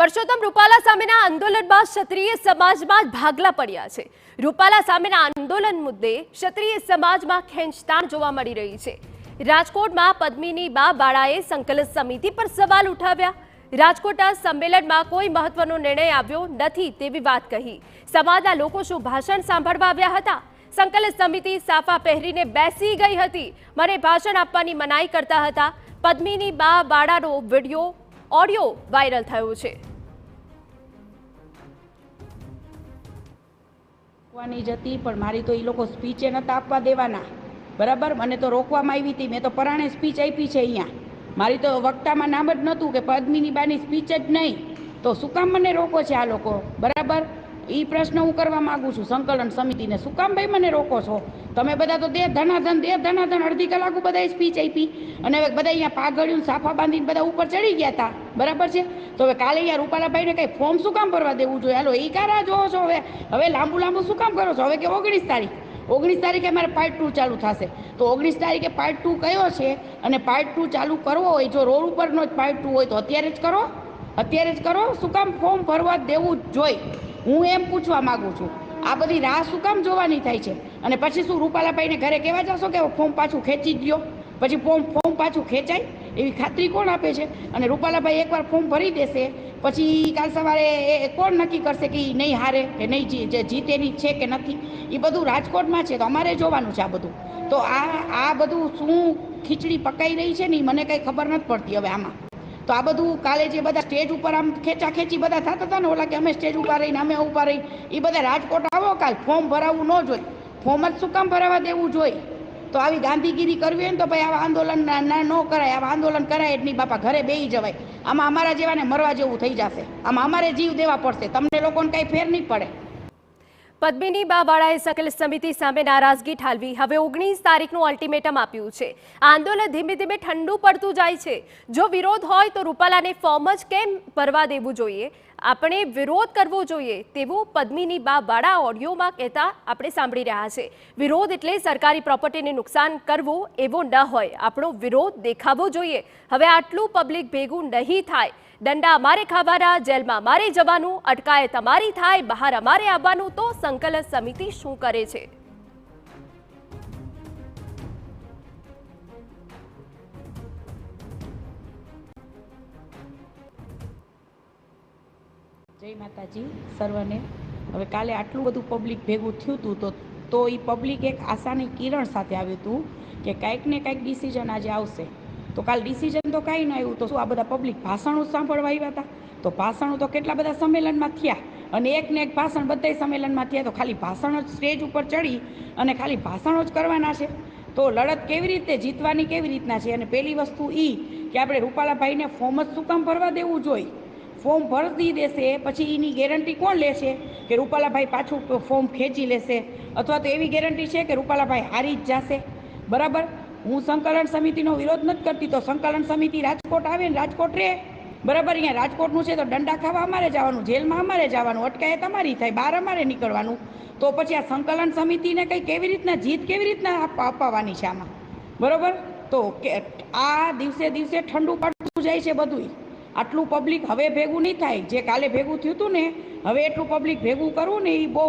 પરસોત્તમ રૂપાલા સામેના આંદોલન બાદ ક્ષત્રિય સમાજમાં ભાગલા પડ્યા છે। રૂપાલા સામેના આંદોલન મુદ્દે ક્ષત્રિય સમાજમાં ખેંચતાણ જોવા મળી રહી છે। રાજકોટમાં પદ્મિની બા બાળાએ સંકલન સમિતિ પર સવાલ ઉઠાવ્યા। રાજકોટના સંમેલનમાં કોઈ મહત્વનો નિર્ણય આવ્યો નથી તેવી વાત કહી। સમાજના લોકો શું ભાષણ સાંભળવા આવ્યા હતા? સંકલન સમિતિ સાફા પહેરીને બેસી ગઈ હતી। મને ભાષણ આપવાની મનાઈ કરતા હતા। પદ્મિની બા બાળાનો વિડિયો ઓડિયો વાયરલ થયો છે। જતી પણ મારી તો એ લોકો સ્પીચે નતા આપવા દેવાના, બરાબર। મને તો રોકવામાં આવી હતી। મેં તો પરાણે સ્પીચ આપી છે અહીંયા। મારી તો વક્તામાં નામ જ નહોતું કે પદ્મિની બાની સ્પીચ જ નહીં, તો શું કામ મને રોકો છે આ લોકો? બરાબર, એ પ્રશ્ન હું કરવા માંગુ છું સંકલન સમિતિને। શું કામ ભાઈ મને રોકો છો? તમે બધા તો દેહ ધનાધન અડધી કલાક બધા સ્પીચ આપી અને હવે બધા અહીંયા પાઘડિયું સાફા બાંધીને બધા ઉપર ચડી ગયા હતા, બરાબર છે। તો હવે કાલે અહીંયા રૂપાલાભાઈને કંઈ ફોર્મ શું કામ ભરવા દેવું જોઈએ? હાલો એ કારા જોવો છો? હવે લાંબુ શું કામ કરો છો? હવે કે 19 તારીખે મારે પાર્ટ 2 ચાલુ થશે, તો 19 તારીખે પાર્ટ 2 કયો છે અને પાર્ટ 2 ચાલુ કરવો હોય, જો રોડ ઉપરનો જ પાર્ટ 2 હોય તો અત્યારે જ કરો। શું કામ ફોર્મ ભરવા દેવું જ જોઈએ? હું એમ પૂછવા માંગુ છું, આ બધી રાહ શું કામ જોવાની થાય છે? અને પછી શું રૂપાલાભાઈને ઘરે કહેવા જશો કે ફોર્મ પાછું ખેંચી દો? પછી ફોર્મ પાછું ખેંચાય એવી ખાતરી કોણ આપે છે? અને રૂપાલાભાઈ એકવાર ફોર્મ ભરી દેશે પછી કાલ સવારે કોણ નક્કી કરશે કે નહીં હારે કે નહીં જીતેની છે કે નથી? એ બધું રાજકોટમાં છે, તો અમારે જોવાનું છે આ બધું। તો આ બધું શું ખીચડી પકાઈ રહી છે ને મને કંઈ ખબર નથી પડતી હવે આમાં। તો આ બધું કાલે જે બધા સ્ટેજ ઉપર આમ ખેંચી બધા થતા હતા ને, ઓલા કે અમે સ્ટેજ ઉપર રહીને અમે ઉપર રહી, એ બધા રાજકોટ આવો કાલ, ફોર્મ ભરાવવું ન જોઈએ। ફોર્મ જ શું કામ ભરાવા દેવું જોઈએ? તો આવી ગાંધીગીરી કરવી હોય ને તો ભાઈ આવા આંદોલન ન કરાય। આવા આંદોલન કરાય જ નહીં બાપા, ઘરે બેસી જવાય। આમાં અમારા જેવાને મરવા જેવું થઈ જશે। આમાં અમારે જીવ દેવા પડશે, તમને લોકોને કંઈ ફેર નહીં પડે। પદ્મિની બા બાળાએ સંકલન સમિતિ સામે નારાજગી ઠાલવી હવે 19 તારીખનું અલ્ટિમેટમ આપ્યું છે। આંદોલન ધીમે ધીમે ઠંડુ પડતું જાય છે। જો વિરોધ હોય તો રૂપાલાને ફોર્મ જ કેમ ભરવા દેવું જોઈએ? આપણે વિરોધ કરવો જોઈએ તેવું પદ્મિની બા બાળા ઓડિયોમાં કહેતા આપણે સાંભળી રહ્યા છે। વિરોધ એટલે સરકારી પ્રોપર્ટીને નુકસાન કરવું એવો ન હોય, આપણો વિરોધ દેખાવો જોઈએ। હવે આટલું પબ્લિક ભેગું નહીં થાય। દંડા અમારે ખાવાના, જેલમાં અમારે જવાનું, અટકાયત અમારી થાય, બહાર અમારે આવવાનું, તો સંકલન સમિતિ શું કરે છે? જય માતાજી સર્વને। હવે કાલે આટલું બધું પબ્લિક ભેગું થયું હતું તો એ પબ્લિક એક આશાની કિરણ સાથે આવ્યું હતું કે કાંઈક ને કાંઈક ડિસિઝન આજે આવશે। તો કાલ ડિસિઝન તો કાંઈ ન આવ્યું, તો શું આ બધા પબ્લિક ભાષણો સાંભળવા આવ્યા હતા? તો ભાષણો તો કેટલા બધા સંમેલનમાં થયા અને એક ને એક ભાષણ બધાય સંમેલનમાં થયા। તો ખાલી ભાષણો જ સ્ટેજ ઉપર ચડી અને ખાલી ભાષણો જ કરવાના છે? તો લડત કેવી રીતે જીતવાની, કેવી રીતના છે? અને પહેલી વસ્તુ એ કે આપણે રૂપાલાભાઈને ફોર્મ જ શું કામ ભરવા દેવું જોઈએ? ફોર્મ ભરી દેશે પછી એની ગેરંટી કોણ લેશે કે રૂપાલાભાઈ પાછું ફોર્મ ખેંચી લેશે? અથવા તો એવી ગેરંટી છે કે રૂપાલાભાઈ હારી જ જશે? બરાબર, હું સંકલન સમિતિનો વિરોધ નથી કરતી, તો સંકલન સમિતિ રાજકોટ આવે ને રાજકોટ રહે, બરાબર। અહીંયા રાજકોટનું છે તો દંડા ખાવા અમારે જવાનું, જેલમાં અમારે જવાનું, અટકાયત અમારી થાય, બહાર અમારે નીકળવાનું। તો પછી આ સંકલન સમિતિને કંઈ કેવી રીતના જીત કેવી રીતના અપાવવાની છે આમાં? બરાબર, તો આ દિવસે ઠંડુ પડતું જાય છે બધું। આટલું પબ્લિક હવે ભેગું નહીં થાય, જે કાલે ભેગું થયું હતું ને, હવે એટલું પબ્લિક ભેગું કરવું ને એ બહુ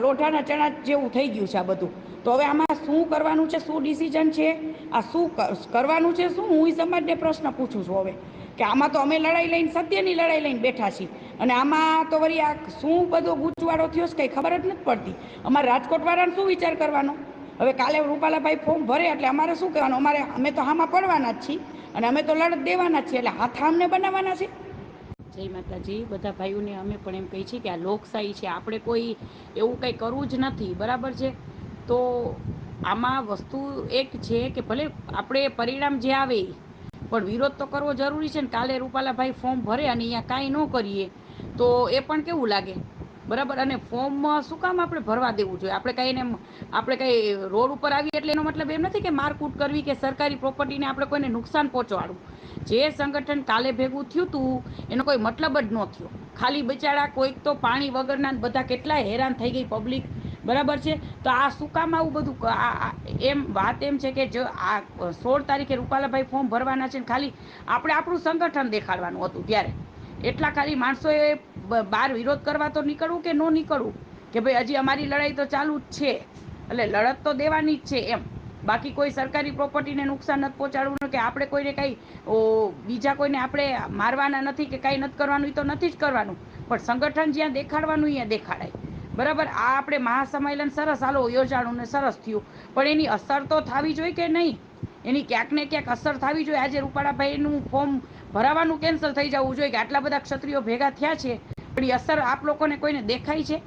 લોઢાના ચણા જેવું થઈ ગયું છે આ બધું। તો હવે આમાં શું કરવાનું છે, શું ડિસિઝન છે, આ શું કરવાનું છે, શું? હું એ સમાજને પ્રશ્ન પૂછું છું હવે કે આમાં તો અમે લડાઈ લઈને, સત્યની લડાઈ લઈને બેઠા છીએ અને આમાં તો વળી આ શું બધો ગૂંચવાડો થયો છે કંઈ ખબર જ નથી પડતી। અમારે રાજકોટવાળાને શું વિચાર કરવાનો? હવે કાલે રૂપાલાભાઈ ફોર્મ ભરે એટલે અમારે શું કહેવાનું? અમે તો આમાં પડવાના જ છીએ અને અમે તો લડત દેવાના જ છીએ, એટલે હાથ અમને બનાવવાના છે। જય માતાજી બધા ભાઈઓને અમે પણ એમ કહી છીએ કે આ લોકશાહી છે, આપણે કોઈ એવું કંઈ કરવું જ નથી, બરાબર છે। તો આમાં વસ્તુ એક છે કે ભલે આપણે પરિણામ જે આવે પણ વિરોધ તો કરવો જરૂરી છે ને। કાલે રૂપાલાભાઈ ફોર્મ ભરે અને અહીંયા કાંઈ ન કરીએ તો એ પણ કેવું લાગે? બરાબર, અને ફોર્મ શું કામ આપણે ભરવા દેવું જોઈએ? આપણે કંઈ રોડ ઉપર આવીએ એટલે એનો મતલબ એમ નથી કે મારકૂટ કરવી કે સરકારી પ્રોપર્ટીને આપણે કોઈને નુકસાન પહોંચાડવું। જે સંગઠન કાલે ભેગું થયું હતું એનો કોઈ મતલબ જ ન થયો। ખાલી બિચારા કોઈક તો પાણી વગરના બધા કેટલા હેરાન થઈ ગઈ પબ્લિક, બરાબર છે. તો આ શું કામ આવું બધું એમ વાત એમ છે કે જો આ 16 તારીખે રૂપાલાભાઈ ફોર્મ ભરવાના છે ને ખાલી આપણે આપણું સંગઠન દેખાડવાનું હતું ત્યારે એટલા ખાલી માણસોએ બહાર વિરોધ કરવા તો નીકળવું કે ન નીકળવું કે ભાઈ હજી અમારી લડાઈ તો ચાલુ જ છે, એટલે લડત તો દેવાની જ છે એમ. બાકી કોઈ સરકારી પ્રોપર્ટીને નુકસાન નથી પહોંચાડવું કે આપણે કોઈને કંઈ બીજા કોઈને આપણે મારવાના નથી કે કાંઈ નથી કરવાનું, એ તો નથી જ કરવાનું, પણ સંગઠન જ્યાં દેખાડવાનું અહીંયા દેખાડાય. બરાબર. આ આપણે મહાસંમેલન સરસ હાલો યોજાણું ને સરસ થયું, પણ એની અસર તો થવી જોઈએ કે નહીં? એની ક્યાંક ને ક્યાંક અસર થવી જોઈએ. આજે રૂપાલાભાઈનું ફોર્મ ભરાવાનું કેન્સલ થઈ જવું જોઈએ કે આટલા બધા ક્ષત્રિયો ભેગા થયા છે, પણ એ અસર આપ લોકોને કોઈને દેખાય છે?